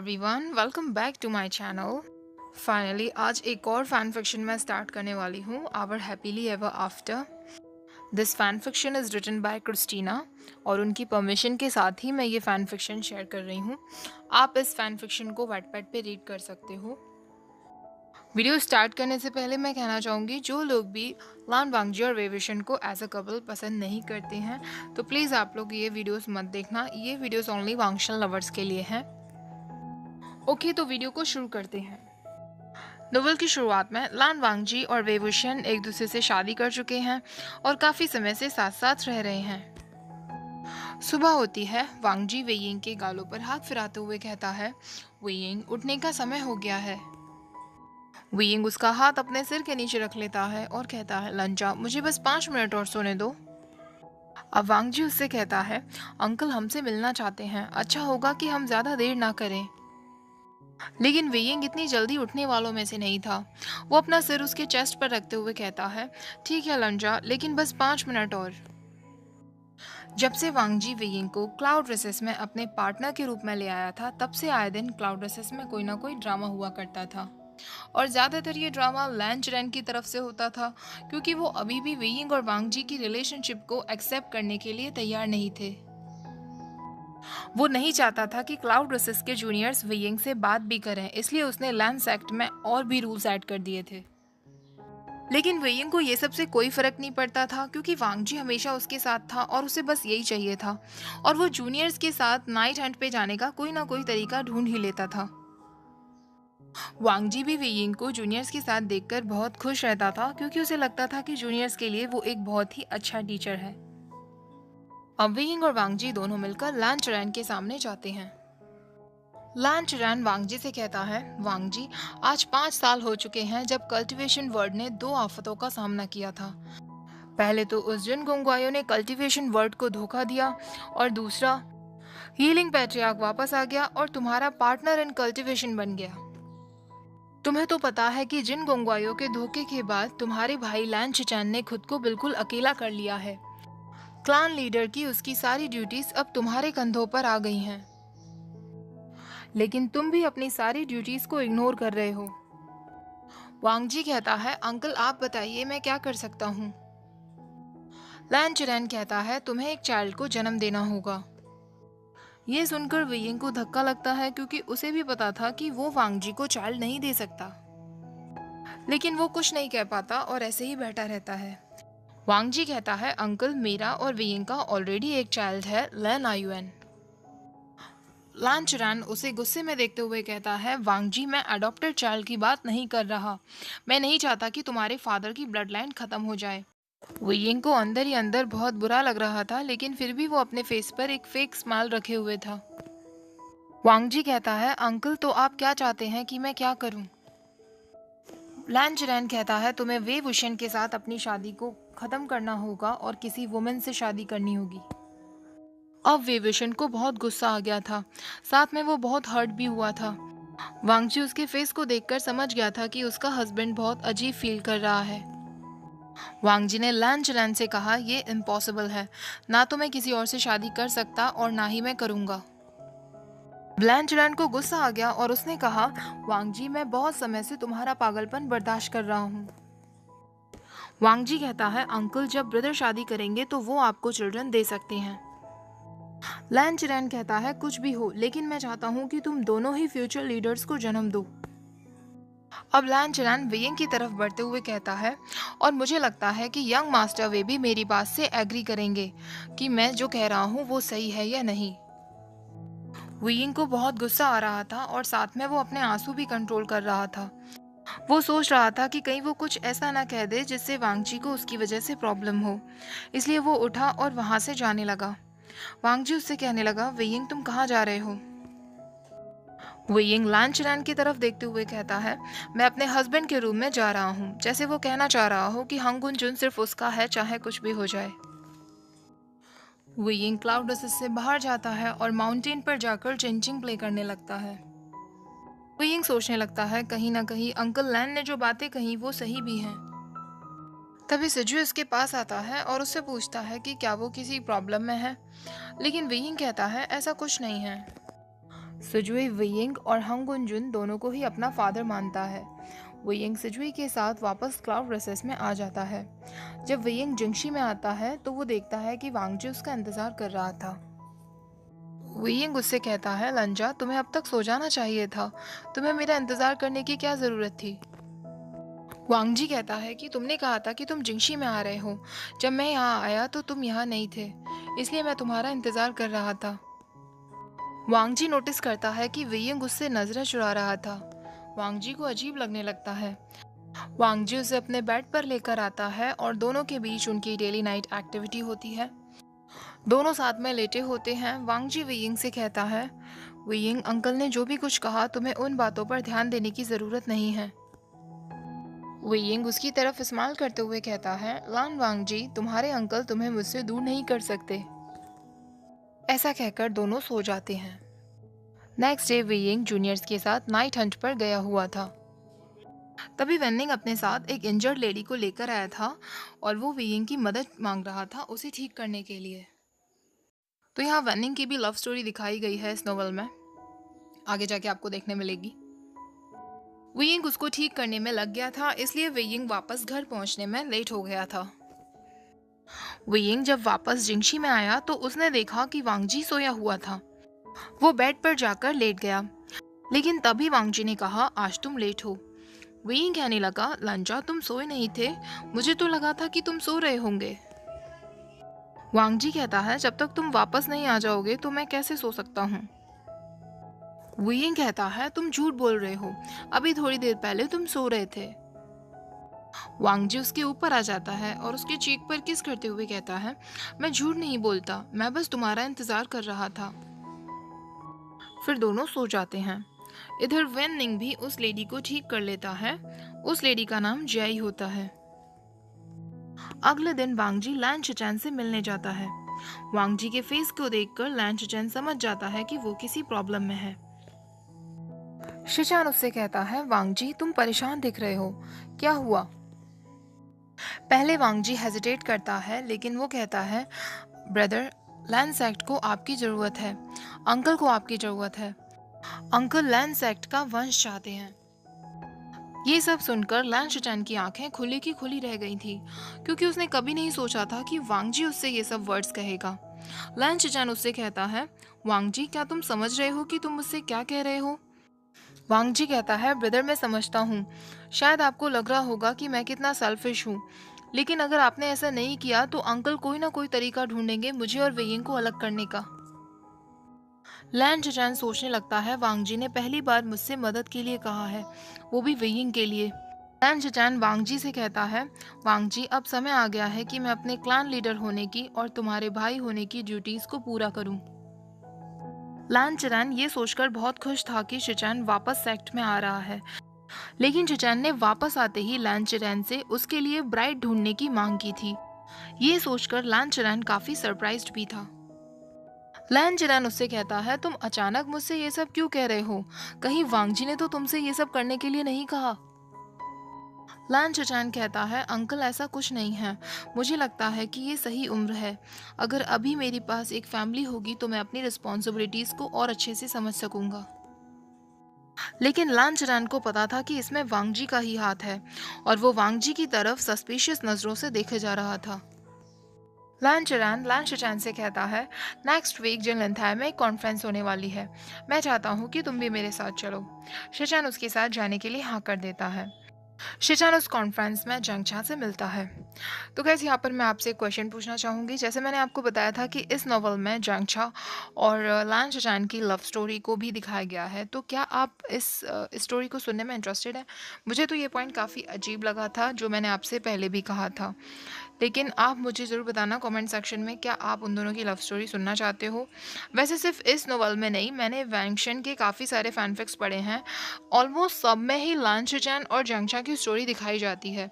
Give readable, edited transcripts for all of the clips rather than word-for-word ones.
Everyone, welcome back to my channel. Finally आज एक और फैन फिक्शन मैं स्टार्ट करने वाली हूँ, our happily ever after. This fan fiction is written by Christina और उनकी परमिशन के साथ ही मैं ये फैन फिक्शन शेयर कर रही हूँ। आप इस फैन फिक्शन को wattpad पे रीड कर सकते हो। वीडियो स्टार्ट करने से पहले मैं कहना चाहूँगी, जो लोग भी लान वांगजी और वेविशन को एज अ कपल पसंद नहीं करते हैं तो प्लीज़ आप लोग ये वीडियोस मत देखना। ये वीडियोस ओनली वांगशन लवर्स के लिए हैं। ओके, तो वीडियो को शुरू करते हैं। नोवेल की शुरुआत में लान वांगजी और वेवुशन एक दूसरे से शादी कर चुके हैं और काफ़ी समय से साथ साथ रह रहे हैं। सुबह होती है। वांगजी वेयिंग के गालों पर हाथ फिराते हुए कहता है, वेयिंग उठने का समय हो गया है। वेयिंग उसका हाथ अपने सिर के नीचे रख लेता है और कहता है, लंचा, मुझे बस 5 मिनट और सोने दो। अब वांगजी उससे कहता है, अंकल हमसे मिलना चाहते हैं, अच्छा होगा कि हम ज़्यादा देर ना करें। लेकिन वेइंग इतनी जल्दी उठने वालों में से नहीं था। वो अपना सिर उसके चेस्ट पर रखते हुए कहता है, ठीक है लंजा, लेकिन बस 5 मिनट और। जब से वांगजी वेइंग को क्लाउड रेसेस में अपने पार्टनर के रूप में ले आया था, तब से आए दिन क्लाउड रेसेस में कोई ना कोई ड्रामा हुआ करता था। और ज़्यादातर ये ड्रामा लैन चरेन की तरफ से होता था, क्योंकि वो अभी भी वेइंग और वांगजी की रिलेशनशिप को एक्सेप्ट करने के लिए तैयार नहीं थे। वो नहीं चाहता था कि क्लाउड रेसिस के जूनियर्स वेइंग से बात भी करें, इसलिए उसने लैंस एक्ट में और भी रूल्स ऐड कर दिए थे। लेकिन वेइंग को ये सब से कोई फर्क नहीं पड़ता था, क्योंकि वांगजी हमेशा उसके साथ था और उसे बस यही चाहिए था। और वो जूनियर्स के साथ नाइट हंट पे जाने का कोई ना कोई तरीका ढूंढ ही लेता था। वांगजी भी वेइंग को जूनियर्स के साथ देखकर बहुत खुश रहता था, क्योंकि उसे लगता था कि जूनियर्स के लिए वो एक बहुत ही अच्छा टीचर है। अब वेइंग और वांगजी दोनों मिलकर लैन चरैन के सामने जाते हैं। लैन चरैन वांगजी से कहता है, वांगजी, आज 5 साल हो चुके हैं जब कल्टीवेशन वर्ड ने 2 आफतों का सामना किया था। पहले तो उस जिन गोंगवायो ने कल्टीवेशन वर्ड को धोखा दिया, और दूसरा हीलिंग पैट्रियार्क वापस आ गया और तुम्हारा पार्टनर इन कल्टीवेशन बन गया। तुम्हें तो पता है कि जिन गोंगवायो के धोखे के बाद तुम्हारे भाई लैन चिचैन ने खुद को बिल्कुल अकेला कर लिया है। क्लान लीडर की उसकी सारी ड्यूटीज अब तुम्हारे कंधों पर आ गई हैं। लेकिन तुम भी अपनी सारी ड्यूटीज को इग्नोर कर रहे हो। वांगजी कहता है, अंकल आप बताइए मैं क्या कर सकता हूँ। लैन चिरैन कहता है, तुम्हें एक चाइल्ड को जन्म देना होगा। ये सुनकर वेइंग को धक्का लगता है, क्योंकि उसे भी पता था कि वो वांगजी को चाइल्ड नहीं दे सकता। लेकिन वो कुछ नहीं कह पाता और ऐसे ही बैठा रहता है। वांगजी कहता है, अंकल मेरा और वेइंग का ऑलरेडी एक चाइल्ड है, लैन आयुएन। लैन चरैन उसे गुस्से में देखते हुए कहता है, वांगजी मैं अडॉप्टेड चाइल्ड की बात नहीं कर रहा। मैं नहीं चाहता कि तुम्हारे फादर की ब्लड लाइन खत्म हो जाए। वेइंग को अंदर ही अंदर बहुत बुरा लग रहा था, लेकिन फिर भी वो अपने फेस पर एक फेक स्माइल रखे हुए था। वांगजी कहता है, अंकल तो आप क्या चाहते हैं कि मैं क्या करूं? लैन चरैन कहता है, तुम्हें वे वुशन के साथ अपनी शादी को खत्म करना होगा और किसी वुमेन से शादी करनी होगी। अब वेविशन को बहुत गुस्सा आ गया था, साथ में वो बहुत हर्ट भी हुआ था। वांगजी उसके फेस को देखकर समझ गया था कि उसका हस्बैंड बहुत अजीब फील कर रहा है। वांगजी ने लैन चरैन से कहा, ये इम्पॉसिबल है, ना तो मैं किसी और से शादी कर सकता और ना ही मैं करूंगा। लैन चरैन को गुस्सा आ गया और उसने कहा, वांगजी मैं बहुत समय से तुम्हारा पागलपन बर्दाश्त कर रहा हूँ। वांगजी कहता है, अंकल जब ब्रदर शादी करेंगे तो वो आपको चिल्ड्रन दे सकते हैं। लैन चरैन कहता है, कुछ भी हो, लेकिन मैं चाहता हूँ कि तुम दोनों ही फ्यूचर लीडर्स को जन्म दो। अब लैन चरैन वेइंग की तरफ बढ़ते हुए कहता है, और मुझे लगता है कि यंग मास्टर वे भी मेरी बात से एग्री करेंगे कि मैं जो कह रहा हूँ वो सही है या नहीं। वेइंग को बहुत गुस्सा आ रहा था और साथ में वो अपने आंसू भी कंट्रोल कर रहा था। वो सोच रहा था कि कहीं वो कुछ ऐसा ना कह दे जिससे वांगजी को उसकी वजह से प्रॉब्लम हो। इसलिए वो उठा और वहां से जाने लगा। वांगजी उससे कहने लगा, वेइंग तुम कहाँ जा रहे हो? वेइंग लैन चरैन की तरफ देखते हुए कहता है, मैं अपने हस्बैंड के रूम में जा रहा हूँ, जैसे वो कहना चाह रहा हो कि हंगुन जुन सिर्फ उसका है, चाहे कुछ भी हो जाए। वेइंग क्लाउड रेसिस से बाहर जाता है और माउंटेन पर जाकर चिंचिंग प्ले करने लगता है। वेइंग सोचने लगता है, कहीं ना कहीं अंकल लैन ने जो बातें कही वो सही भी हैं। तभी सिजू इसके पास आता है और उससे पूछता है कि क्या वो किसी प्रॉब्लम में है। लेकिन वेइंग कहता है, ऐसा कुछ नहीं है। सिजुई वेइंग और हंग उनजुन दोनों को ही अपना फादर मानता है। वेइंग सिजुई के साथ वापस क्लाउड रेसेस में आ जाता है। जब वेइंग जिंगशी में आता है तो वो देखता है कि वांगजी उसका इंतजार कर रहा था। वेइंग उससे कहता है, लंजा, तुम्हें अब तक सो जाना चाहिए था। तुम्हें मेरा इंतजार करने की क्या जरूरत थी? वांगजी कहता है कि तुमने कहा था कि तुम जिंगशी में आ रहे हो। जब मैं यहाँ आया तो तुम यहाँ नहीं थे, इसलिए मैं तुम्हारा इंतजार कर रहा था। वांगजी नोटिस करता है कि वेइंग उससे नजरें चुरा रहा था। वांगजी को अजीब लगने लगता है। वांगजी उसे अपने बेड पर लेकर आता है और दोनों के बीच उनकी डेली नाइट एक्टिविटी होती है। दोनों साथ में लेटे होते हैं। वांगजी वेइंग से कहता है, वेइंग, अंकल ने जो भी कुछ कहा तुम्हें उन बातों पर ध्यान देने की जरूरत नहीं है। वेइंग उसकी तरफ इस्तेमाल करते हुए कहता है, लान वांगजी, तुम्हारे अंकल तुम्हें मुझसे दूर नहीं कर सकते। ऐसा कहकर दोनों सो जाते हैं। नेक्स्ट डे वेइंग जूनियर्स के साथ नाइट हंट पर गया हुआ था। तभी वेनिंग अपने साथ एक इंजर्ड लेडी को लेकर आया था और वो वेइंग की मदद मांग रहा था उसे ठीक करने के लिए। तो यहाँ वेनिंग की भी लव स्टोरी दिखाई गई है इस नोवेल में, आगे जाके आपको देखने मिलेगी। वेइंग उसको ठीक करने में लग गया था, इसलिए वेइंग वापस घर पहुंचने में लेट हो गया था। वेइंग जब वापस जिंगशी में आया तो उसने देखा कि वांगजी सोया हुआ था। वो बेड पर जाकर लेट गया, लेकिन तभी वांगजी ने कहा, आज तुम लेट हो। वेइंग कहने लगा, लंजा, तुम सोए नहीं थे, मुझे तो लगा था कि तुम सो रहे होंगे। वांगजी कहता है, जब तक तुम वापस नहीं आ जाओगे तो मैं कैसे सो सकता हूँ। वेइंग कहता है, तुम झूठ बोल रहे हो, अभी थोड़ी देर पहले तुम सो रहे थे। वांगजी उसके ऊपर आ जाता है और उसके चीक पर किस करते हुए कहता है, मैं झूठ नहीं बोलता, मैं बस तुम्हारा इंतजार कर रहा था। फिर दोनों सो जाते हैं। इधर वेन निंग भी उस लेडी को ठीक कर लेता है। उस लेडी का नाम जियाई होता है। अगले दिन वांगजी लैन शिचैन से मिलने जाता है। वांगजी के फेस को देखकर लैन शिचैन समझ जाता है कि वो किसी प्रॉब्लम में है। शिचैन उससे कहता है, वांगजी, तुम परेशान दिख रहे हो, क्या हुआ? पहले वांगजी हेजिटेट करता है, लेकिन वो कहता है, ब्रदर, लैन सेक्ट को आपकी जरूरत है, अंकल को आपकी जरूरत है। अंकल लैन सेक्ट का वंश चाहते हैं। ये सब सुनकर लैन शिचैन की आंखें खुली की खुली रह गई थी, क्योंकि उसने कभी नहीं सोचा था कि वांगजी उससे ये सब वर्ड्स कहेगा। लैन शिचैन उससे कहता है, वांगजी, क्या तुम समझ रहे हो कि तुम मुझसे क्या कह रहे हो? वांगजी कहता है, ब्रदर, मैं समझता हूँ। शायद आपको लग रहा होगा कि मैं कितना सेल्फिश हूँ, लेकिन अगर आपने ऐसा नहीं किया तो अंकल कोई ना कोई तरीका ढूंढेंगे मुझे और वेइंग को अलग करने का। लैन शिचैन सोचने लगता है, वांगजी ने पहली बार मुझसे मदद के लिए कहा है, वो भी वेइंग के लिए। लैन शिचैन वांगजी से कहता है, वांगजी, अब समय आ गया है कि मैं अपने क्लैन लीडर होने की और तुम्हारे भाई होने की ड्यूटीज को पूरा करूं। लैन शिचैन ये सोचकर बहुत खुश था कि शिचैन वापस सेक्ट में आ रहा है, लेकिन शिचैन ने वापस आते ही लैन शिचैन से उसके लिए ब्राइड ढूंढने की मांग की थी। ये सोचकर लैन शिचैन काफी सरप्राइज्ड भी था। लैन शिचैन उससे कहता है, तुम अचानक मुझसे ये सब क्यों कह रहे हो? कहीं वांगजी ने तो तुमसे ये सब करने के लिए नहीं कहा? लैन शिचैन कहता है, अंकल, ऐसा कुछ नहीं है, मुझे लगता है कि ये सही उम्र है। अगर अभी मेरे पास एक फैमिली होगी तो मैं अपनी रिस्पॉन्सिबिलिटीज को और अच्छे से समझ सकूंगा। लेकिन लैन शिचैन को पता था कि इसमें वांगजी का ही हाथ है, और वो वांगजी की तरफ सस्पिशियस नजरों से देखे जा रहा था। लैन शिचैन से कहता है, नेक्स्ट वीक जिनलिंथाई में एक कॉन्फ्रेंस होने वाली है, मैं चाहता हूँ कि तुम भी मेरे साथ चलो। शिचैन उसके साथ जाने के लिए हाँ कर देता है। शिचैन उस कॉन्फ्रेंस में जंगछा से मिलता है। तो गाइस, यहाँ पर मैं आपसे एक क्वेश्चन पूछना चाहूँगी। जैसे मैंने आपको बताया था कि इस नॉवल में जंगछा और लैन शिचैन की लव स्टोरी को भी दिखाया गया है, तो क्या आप इस स्टोरी को सुनने में इंटरेस्टेड हैं? मुझे तो ये पॉइंट काफ़ी अजीब लगा था, जो मैंने आपसे पहले भी कहा था। लेकिन आप मुझे ज़रूर बताना कमेंट सेक्शन में, क्या आप उन दोनों की लव स्टोरी सुनना चाहते हो? वैसे सिर्फ इस नोवेल में नहीं, मैंने वैंगशन के काफ़ी सारे फैनफिक्स पढ़े हैं। ऑलमोस्ट सब में ही लैन शिचैन और जंगछा की स्टोरी दिखाई जाती है।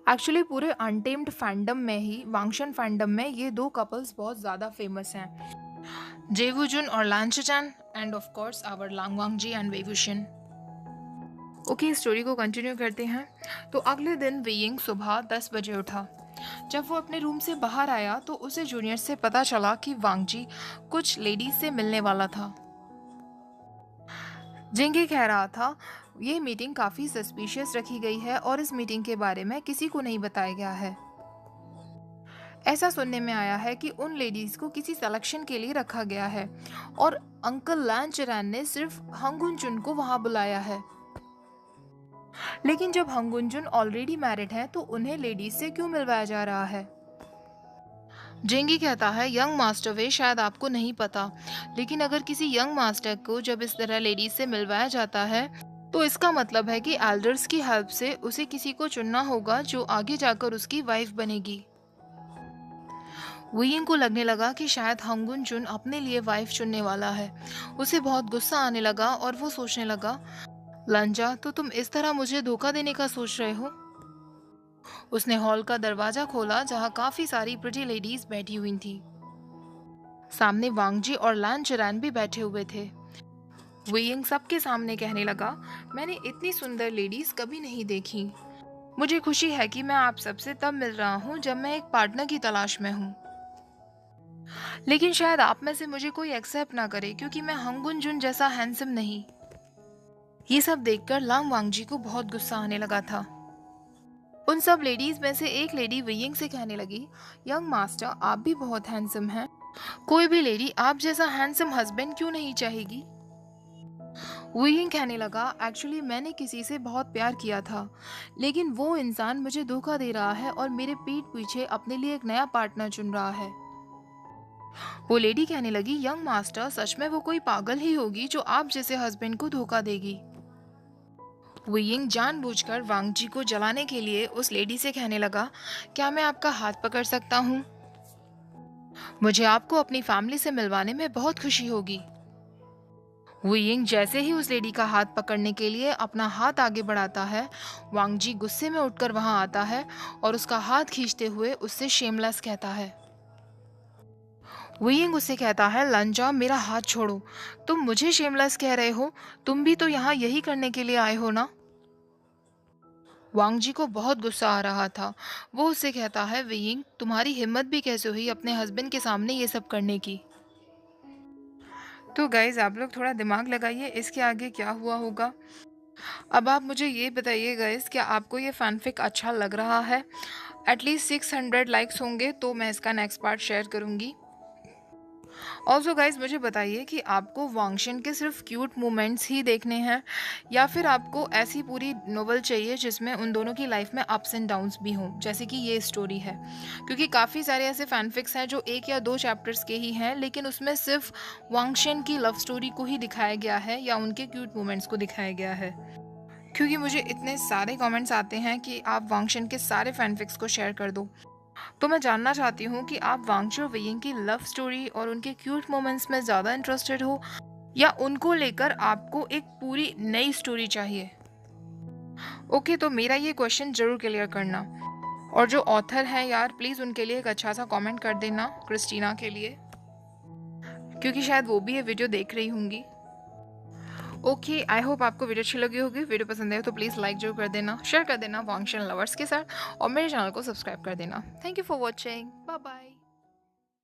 एक्चुअली पूरे अनटेम्ड फैंडम में ही, वांगशन फैंडम में, ये दो कपल्स बहुत ज़्यादा फेमस हैं, जेवुजुन और Lan Xichen, and of course our लांग वांगजी एंड वेवुशिन। ओके, स्टोरी को कंटिन्यू करते हैं। तो अगले दिन वेइंग सुबह 10 बजे उठा। जब वो अपने रूम से बाहर आया तो उसे जूनियर से पता चला कि वांगजी कुछ लेडीज से मिलने वाला था। जिंगी कह रहा था, ये मीटिंग काफ़ी सस्पिशियस रखी गई है और इस मीटिंग के बारे में किसी को नहीं बताया गया है। ऐसा सुनने में आया है कि उन लेडीज़ को किसी सिलेक्शन के लिए रखा गया है और अंकल लैन चैरान ने सिर्फ हंगुन जुन को वहां बुलाया है। लेकिन जब हंगुन जुन ऑलरेडी मैरिड हैं तो उन्हें लेडीज से क्यों मिलवाया जा रहा है? जेंगी कहता है, यंग मास्टर वे शायद आपको नहीं पता, लेकिन अगर किसी यंग मास्टर को जब इस तरह लेडीज से मिलवाया जाता है तो इसका मतलब है कि एल्डर्स की हेल्प से उसे किसी को चुनना होगा जो आगे जाकर उसकी वाइफ बनेगी। वुयिंग को लगने लगा कि शायद हंगुन जुन अपने लिए वाइफ चुनने वाला है। उसे बहुत गुस्सा आने लगा और वो सोचने लगा, लंजा, तो तुम इस तरह मुझे धोखा देने का सोच रहे हो? उसने हॉल का दरवाजा खोला जहां काफी सारी प्रिटी लेडीज बैठी हुई थी। सामने वांगजी और लान चैरान भी बैठे हुए थे। वुयिंग सबके सामने कहने लगा, मैंने इतनी सुंदर लेडीज कभी नहीं देखी। मुझे खुशी है कि मैं आप सबसे तब मिल रहा हूँ जब मैं एक पार्टनर की तलाश में हूँ। लेकिन शायद आप में से मुझे कोई एक्सेप्ट ना करे क्योंकि मैं हंगुन जुन जैसा हैंडसम नहीं। ये सब देखकर लांग वांगजी को बहुत गुस्सा आने लगा था। उन सब लेडीज में से एक लेडी वुयिंग से कहने लगी, यंग मास्टर, आप भी बहुत हैंडसम हैं। कोई भी लेडी आप जैसा हैंडसम हस्बैंड क्यों नहीं चाहेगी? वुयिंग कहने लगा, एक्चुअली मैंने किसी से बहुत प्यार किया था, लेकिन वो इंसान मुझे धोखा दे रहा है और मेरे पीठ पीछे अपने लिए एक नया पार्टनर चुन रहा है। वो लेडी कहने लगी, यंग मास्टर, सच में वो कोई पागल ही होगी जो आप जैसे हस्बैंड को धोखा देगी। वुयिंग जानबूझकर वांगजी को जलाने के लिए उस लेडी से कहने लगा, क्या मैं आपका हाथ पकड़ सकता हूँ? मुझे आपको अपनी फैमिली से मिलवाने में बहुत खुशी होगी। वुयिंग जैसे ही उस लेडी का हाथ पकड़ने के लिए अपना हाथ आगे बढ़ाता है, वांगजी गुस्से में उठकर वहां आता है और उसका हाथ खींचते हुए उससे शेमलेस कहता है। वुयिंग उससे कहता है, लंजा, मेरा हाथ छोड़ो, तुम मुझे शेमलेस कह रहे हो? तुम भी तो यहाँ यही करने के लिए आए हो ना? वांगजी को बहुत गुस्सा आ रहा था। वो उससे कहता है, वुयिंग, तुम्हारी हिम्मत भी कैसे हुई अपने हस्बैंड के सामने ये सब करने की? तो गाइज, आप लोग थोड़ा दिमाग लगाइए, इसके आगे क्या हुआ होगा। अब आप मुझे ये बताइए गाइज, क्या आपको ये फैनफिक अच्छा लग रहा है? एटलीस्ट 600 लाइक्स होंगे तो मैं इसका नेक्स्ट पार्ट शेयर करूँगी। ऑल्सो गाइज, मुझे बताइए कि आपको वांगशन के सिर्फ क्यूट मोमेंट्स ही देखने हैं या फिर आपको ऐसी पूरी नोवेल चाहिए जिसमें उन दोनों की लाइफ में अप्स एंड डाउन्स भी हों, जैसे कि ये स्टोरी है। क्योंकि काफ़ी सारे ऐसे फैनफिक्स हैं जो 1 या 2 चैप्टर्स के ही हैं, लेकिन उसमें सिर्फ वांगशन की लव स्टोरी को ही दिखाया गया है या उनके क्यूट मोमेंट्स को दिखाया गया है। क्योंकि मुझे इतने सारे कमेंट्स आते हैं कि आप वांगशन के सारे फैनफिक्स को शेयर कर दो, तो मैं जानना चाहती हूँ कि आप वांगजी और वेइंग की लव स्टोरी और उनके क्यूट मोमेंट्स में ज़्यादा इंटरेस्टेड हो या उनको लेकर आपको एक पूरी नई स्टोरी चाहिए। ओके, तो मेरा ये क्वेश्चन ज़रूर क्लियर करना। और जो ऑथर हैं यार, प्लीज़ उनके लिए एक अच्छा सा कमेंट कर देना, क्रिस्टीना के लिए, क्योंकि शायद वो भी ये वीडियो देख रही होंगी। ओके, आई होप आपको वीडियो अच्छी लगी होगी। वीडियो पसंद आए तो प्लीज़ लाइक जरूर कर देना, शेयर कर देना वांगशन लवर्स के साथ और मेरे चैनल को सब्सक्राइब कर देना। Thank you for watching, bye bye.